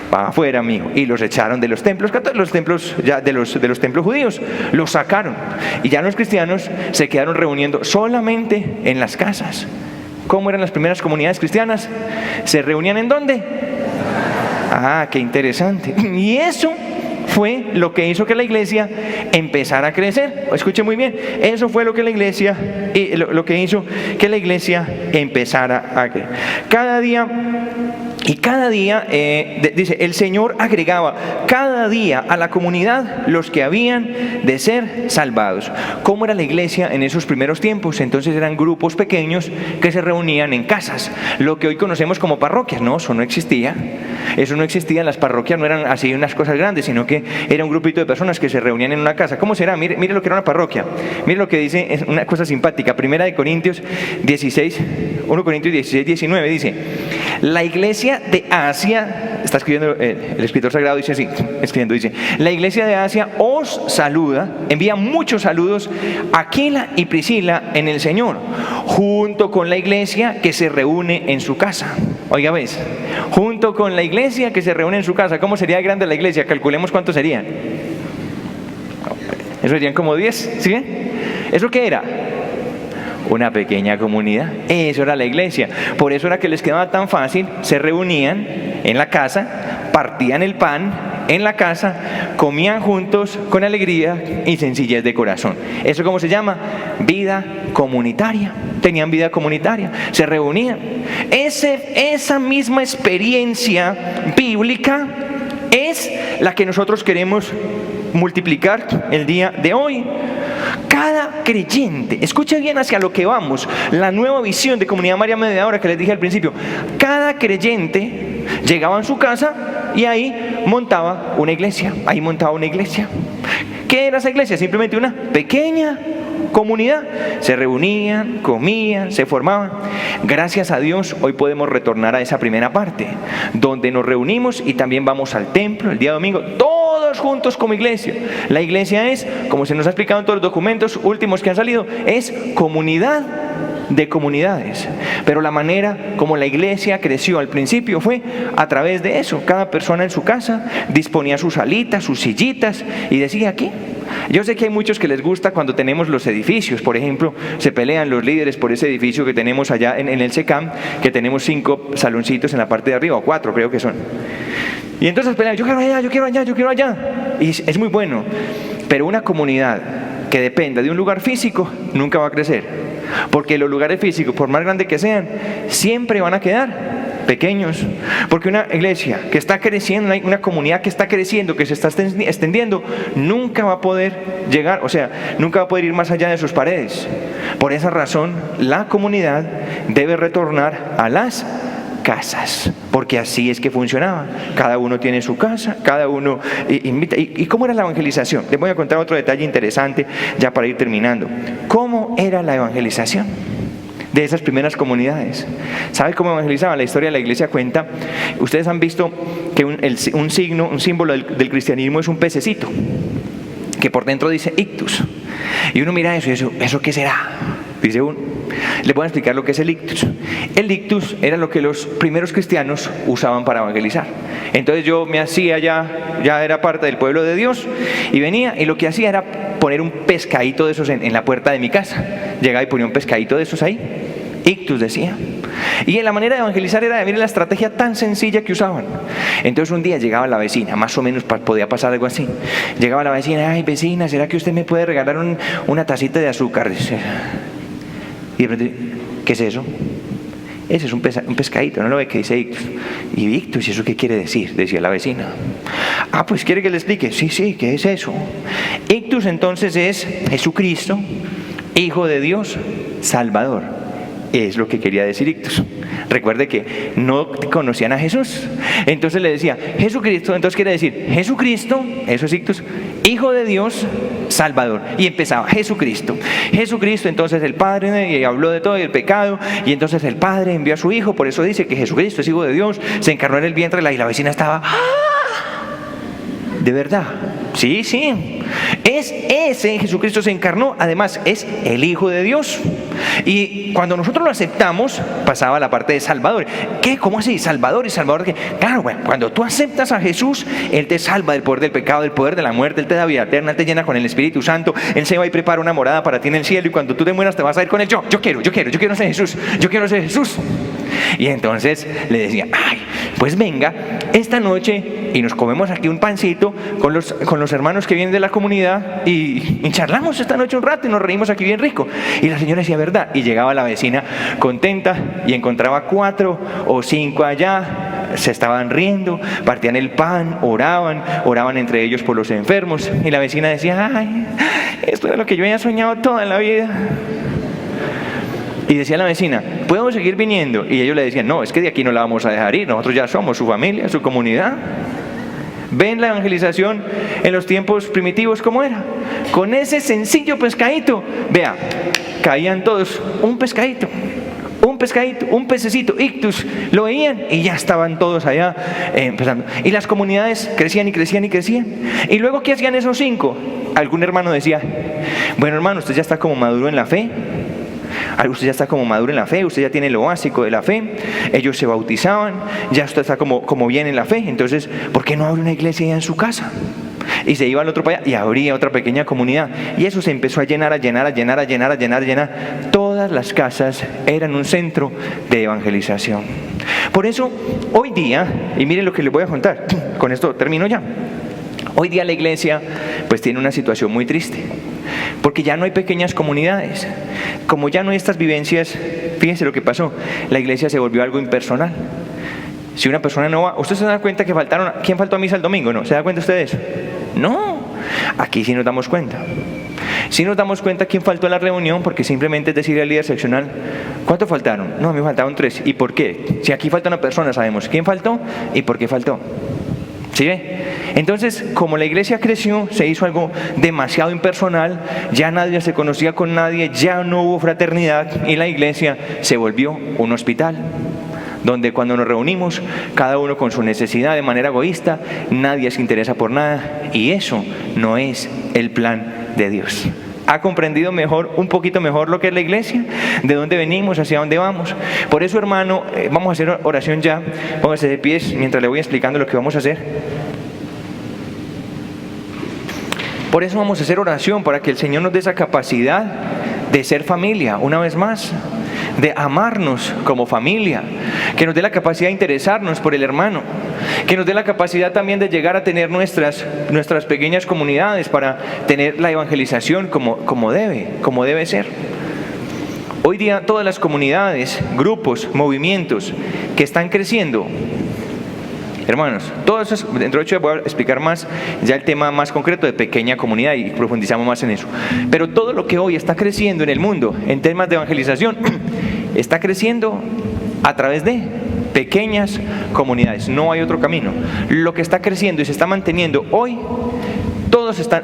para afuera, amigo. Y los echaron de los templos, ya de los templos judíos. Los sacaron. Y ya los cristianos se quedaron reuniendo solamente en las casas. ¿Cómo eran las primeras comunidades cristianas? ¿Se reunían en dónde? Ah, qué interesante. Y eso fue lo que hizo que la iglesia empezara a crecer. Escuche muy bien, eso fue lo que lo que hizo que la iglesia empezara a crecer. Cada día, dice, el Señor agregaba cada día a la comunidad los que habían de ser salvados. ¿Cómo era la iglesia en esos primeros tiempos? Entonces eran grupos pequeños que se reunían en casas, lo que hoy conocemos como parroquias. No, eso no existía. Eso no existía, las parroquias no eran así unas cosas grandes, sino que era un grupito de personas que se reunían en una casa. ¿Cómo será? Mire lo que era una parroquia. Mire lo que dice, es una cosa simpática. 1 Corintios 16, 19 dice: la iglesia de Asia, está escribiendo el escritor sagrado, dice así, dice: la iglesia de Asia os saluda, envía muchos saludos a Aquila y Priscila en el Señor, junto con la iglesia que se reúne en su casa. Oiga, ¿ves? Junto con la iglesia que se reúne en su casa. ¿Cómo sería grande la iglesia? Calculemos cuántos serían. Eso serían como 10, ¿sí? ¿Eso qué era? Una pequeña comunidad. Eso era la iglesia. Por eso era que les quedaba tan fácil. Se reunían en la casa, partían el pan en la casa, comían juntos con alegría y sencillez de corazón. ¿Eso cómo se llama? Vida comunitaria. Tenían vida comunitaria, se reunían. Esa misma experiencia bíblica es la que nosotros queremos multiplicar el día de hoy. Cada creyente, escuche bien hacia lo que vamos, la nueva visión de Comunidad María Mediadora que les dije al principio. Cada creyente llegaba a su casa y ahí montaba una iglesia. ¿Qué era esa iglesia? Simplemente una pequeña comunidad. Se reunían, comían, se formaban. Gracias a Dios hoy podemos retornar a esa primera parte, donde nos reunimos y también vamos al templo el día domingo, todos juntos como iglesia. La iglesia es, como se nos ha explicado en todos los documentos últimos que han salido, es comunidad de comunidades. Pero la manera como la iglesia creció al principio fue a través de eso. Cada persona en su casa disponía sus salitas, sus sillitas y decía: aquí. Yo sé que hay muchos que les gusta cuando tenemos los edificios. Por ejemplo, se pelean los líderes por ese edificio que tenemos allá en el SECAM, que tenemos 5 saloncitos en la parte de arriba, o 4 creo que son. Y entonces pelean: yo quiero allá, yo quiero allá, yo quiero allá. Y es muy bueno. Pero una comunidad que dependa de un lugar físico nunca va a crecer. Porque los lugares físicos, por más grandes que sean, siempre van a quedar pequeños. Porque una iglesia que está creciendo, una comunidad que está creciendo, que se está extendiendo, nunca va a poder llegar, nunca va a poder ir más allá de sus paredes. Por esa razón, la comunidad debe retornar a las casas, porque así es que funcionaba. Cada uno tiene su casa, cada uno invita. ¿Y cómo era la evangelización? Les voy a contar otro detalle interesante ya para ir terminando. ¿Cómo era la evangelización de esas primeras comunidades? ¿Sabe cómo evangelizaban? La historia de la iglesia cuenta, ustedes han visto que un símbolo del cristianismo es un pececito que por dentro dice ictus, y uno mira eso y ¿eso qué será? Dice uno. Les voy a explicar lo que es el ictus. El ictus era lo que los primeros cristianos usaban para evangelizar. Entonces yo me hacía ya era parte del pueblo de Dios, y venía, y lo que hacía era poner un pescadito de esos en la puerta de mi casa. Llegaba y ponía un pescadito de esos ahí. Ictus decía. Y la manera de evangelizar era, miren la estrategia tan sencilla que usaban. Entonces un día llegaba la vecina, más o menos podía pasar algo así. Llegaba la vecina: ay, vecina, ¿será que usted me puede regalar una tacita de azúcar? Y de repente: ¿qué es eso? Ese es un pescadito, ¿no lo ve que dice ictus? Y ictus, ¿y eso qué quiere decir? Decía la vecina. Ah, pues ¿quiere que le explique? Sí, ¿qué es eso? Ictus entonces es Jesucristo, Hijo de Dios, Salvador. Es lo que quería decir ictus. Recuerde que no conocían a Jesús. Entonces le decía, Jesucristo, entonces quiere decir, Jesucristo, eso es ictus, Hijo de Dios, Salvador. Y empezaba, Jesucristo. Jesucristo, entonces el Padre, y habló de todo y el pecado, y entonces el Padre envió a su Hijo, por eso dice que Jesucristo es Hijo de Dios, se encarnó en el vientre, y la vecina estaba, ¡ah! ¿De verdad? Sí, sí. Es ese Jesucristo se encarnó, además es el Hijo de Dios. Y cuando nosotros lo aceptamos, pasaba a la parte de Salvador. ¿Qué? ¿Cómo así? ¿Salvador y Salvador qué? Claro, bueno, cuando tú aceptas a Jesús, Él te salva del poder del pecado, del poder de la muerte, Él te da vida eterna, Él te llena con el Espíritu Santo, Él se va y prepara una morada para ti en el cielo, y cuando tú te mueras te vas a ir con Él. Yo quiero ser Jesús, yo quiero ser Jesús. Y entonces le decía, ay, pues venga esta noche y nos comemos aquí un pancito con los hermanos que vienen de la comunidad y charlamos esta noche un rato y nos reímos aquí bien rico. Y la señora decía, ¿verdad? Y llegaba la vecina contenta y encontraba 4 o 5 allá, se estaban riendo, partían el pan, oraban entre ellos por los enfermos. Y la vecina decía, ay, esto era lo que yo había soñado toda la vida. Y decía la vecina, ¿podemos seguir viniendo? Y ellos le decían, no, es que de aquí no la vamos a dejar ir, nosotros ya somos su familia, su comunidad. ¿Ven la evangelización en los tiempos primitivos cómo era? Con ese sencillo pescadito, vea, caían todos, un pescadito, un pececito, ictus, lo veían y ya estaban todos allá empezando. Y las comunidades crecían y crecían y crecían. Y luego, ¿qué hacían esos 5? Algún hermano decía, bueno hermano, usted ya está como maduro en la fe. Usted ya está como maduro en la fe, usted ya tiene lo básico de la fe, ellos se bautizaban, ya usted está como bien en la fe, entonces, ¿por qué no abre una iglesia allá en su casa? Y se iba al otro para allá y abría otra pequeña comunidad, y eso se empezó a llenar. Todas las casas eran un centro de evangelización. Por eso, hoy día, y miren lo que les voy a contar, con esto termino ya. Hoy día la iglesia pues tiene una situación muy triste, porque ya no hay pequeñas comunidades. Como ya no hay estas vivencias, fíjense lo que pasó, la iglesia se volvió algo impersonal. Si una persona no va, ¿usted se da cuenta que faltaron? ¿Quién faltó a misa el domingo? ¿No? ¿Se da cuenta usted de eso? No, aquí sí nos damos cuenta. Sí nos damos cuenta quién faltó a la reunión, porque simplemente es decirle al líder seccional, ¿cuántos faltaron? No, a mí faltaron 3. ¿Y por qué? Si aquí falta una persona, sabemos quién faltó y por qué faltó. ¿Sí ve? Entonces, como la iglesia creció, se hizo algo demasiado impersonal, ya nadie se conocía con nadie, ya no hubo fraternidad, y la iglesia se volvió un hospital, donde cuando nos reunimos, cada uno con su necesidad de manera egoísta, nadie se interesa por nada, y eso no es el plan de Dios. ¿Ha comprendido un poquito mejor lo que es la iglesia? ¿De dónde venimos? ¿Hacia dónde vamos? Por eso, hermano, vamos a hacer oración ya. Póngase de pies mientras le voy explicando lo que vamos a hacer. Por eso vamos a hacer oración, para que el Señor nos dé esa capacidad de ser familia, una vez más, de amarnos como familia, que nos dé la capacidad de interesarnos por el hermano, que nos dé la capacidad también de llegar a tener nuestras pequeñas comunidades para tener la evangelización como debe ser. Hoy día todas las comunidades, grupos, movimientos que están creciendo, hermanos, todo eso, dentro de 8 voy a explicar más ya el tema más concreto de pequeña comunidad y profundizamos más en eso. Pero todo lo que hoy está creciendo en el mundo en temas de evangelización está creciendo a través de pequeñas comunidades. No hay otro camino. Lo que está creciendo y se está manteniendo hoy,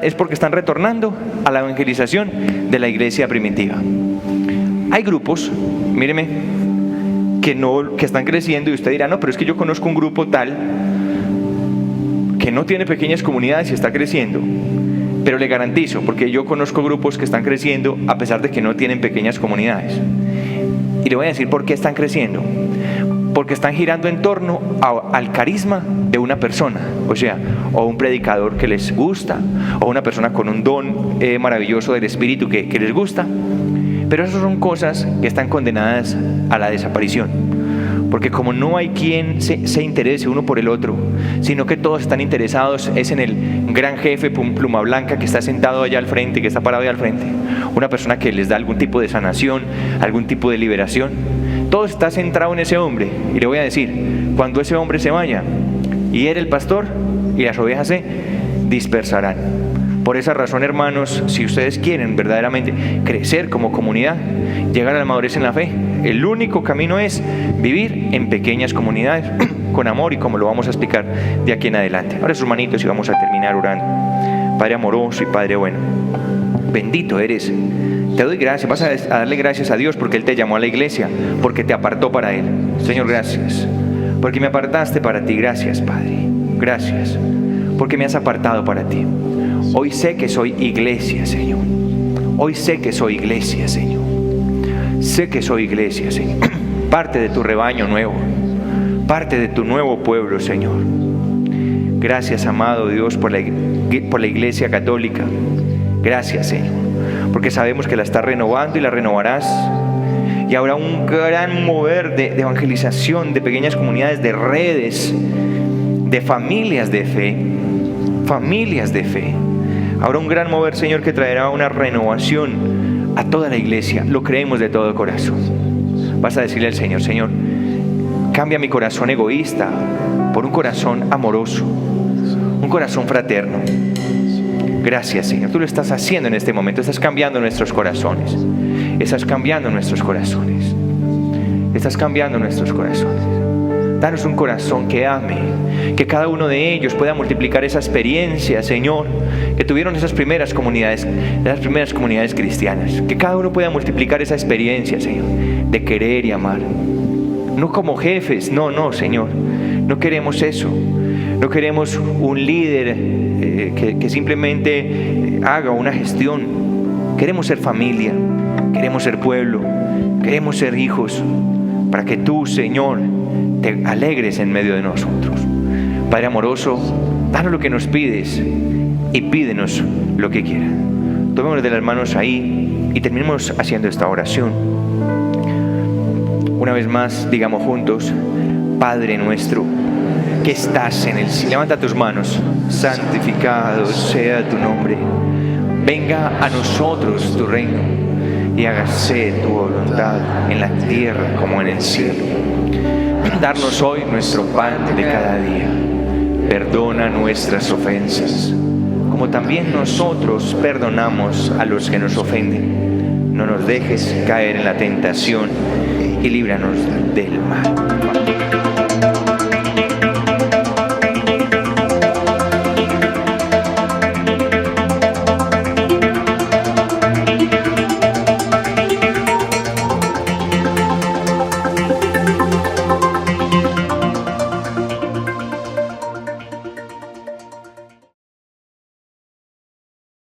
es porque están retornando a la evangelización de la iglesia primitiva. Hay grupos, míreme, que están creciendo, y usted dirá, no, pero es que yo conozco un grupo tal que no tiene pequeñas comunidades y está creciendo. Pero le garantizo, porque yo conozco grupos que están creciendo a pesar de que no tienen pequeñas comunidades. Y le voy a decir por qué están creciendo. Porque están girando en torno al carisma de una persona, o sea, o un predicador que les gusta, o una persona con un don maravilloso del Espíritu que les gusta. Pero esas son cosas que están condenadas a la desaparición, porque como no hay quien se interese uno por el otro, sino que todos están interesados es en el gran jefe pluma blanca que está sentado allá al frente, que está parado allá al frente, una persona que les da algún tipo de sanación, algún tipo de liberación. Todo está centrado en ese hombre. Y le voy a decir, cuando ese hombre se vaya, y era el pastor, y las ovejas se dispersarán. Por esa razón, hermanos, si ustedes quieren verdaderamente crecer como comunidad, llegar a la madurez en la fe, el único camino es vivir en pequeñas comunidades, con amor, y como lo vamos a explicar de aquí en adelante. Ahora sus manitos y vamos a terminar orando. Padre amoroso y Padre bueno, bendito eres. Te doy gracias, vas a darle gracias a Dios porque Él te llamó a la iglesia, porque te apartó para Él. Señor, gracias, porque me apartaste para ti. Gracias, Padre, gracias, porque me has apartado para ti. Hoy sé que soy iglesia, Señor. Hoy sé que soy iglesia, Señor. Sé que soy iglesia, Señor. Parte de tu rebaño nuevo, parte de tu nuevo pueblo, Señor. Gracias, amado Dios, por la iglesia católica. Gracias, Señor, porque sabemos que la estás renovando y la renovarás. Y habrá un gran mover de evangelización, de pequeñas comunidades, de redes, de familias de fe. Familias de fe. Habrá un gran mover, Señor, que traerá una renovación a toda la iglesia. Lo creemos de todo corazón. Vas a decirle al Señor: Señor, cambia mi corazón egoísta por un corazón amoroso, un corazón fraterno. Gracias, Señor. Tú lo estás haciendo en este momento. Estás cambiando nuestros corazones. Estás cambiando nuestros corazones. Estás cambiando nuestros corazones. Danos un corazón que ame, que cada uno de ellos pueda multiplicar esa experiencia, Señor, que tuvieron esas primeras comunidades cristianas. Que cada uno pueda multiplicar esa experiencia, Señor, de querer y amar. No como jefes, no, Señor. No queremos eso. No queremos un líder que simplemente haga una gestión. Queremos ser familia, queremos ser pueblo, queremos ser hijos, para que tú, Señor, te alegres en medio de nosotros. Padre amoroso, danos lo que nos pides y pídenos lo que quieras. Tomémonos de las manos ahí y terminemos haciendo esta oración. Una vez más, digamos juntos: Padre nuestro que estás en el cielo. Levanta tus manos. Santificado sea tu nombre. Venga a nosotros tu reino y hágase tu voluntad en la tierra como en el cielo. Darnos hoy nuestro pan de cada día. Perdona nuestras ofensas, como también nosotros perdonamos a los que nos ofenden. No nos dejes caer en la tentación y líbranos del mal.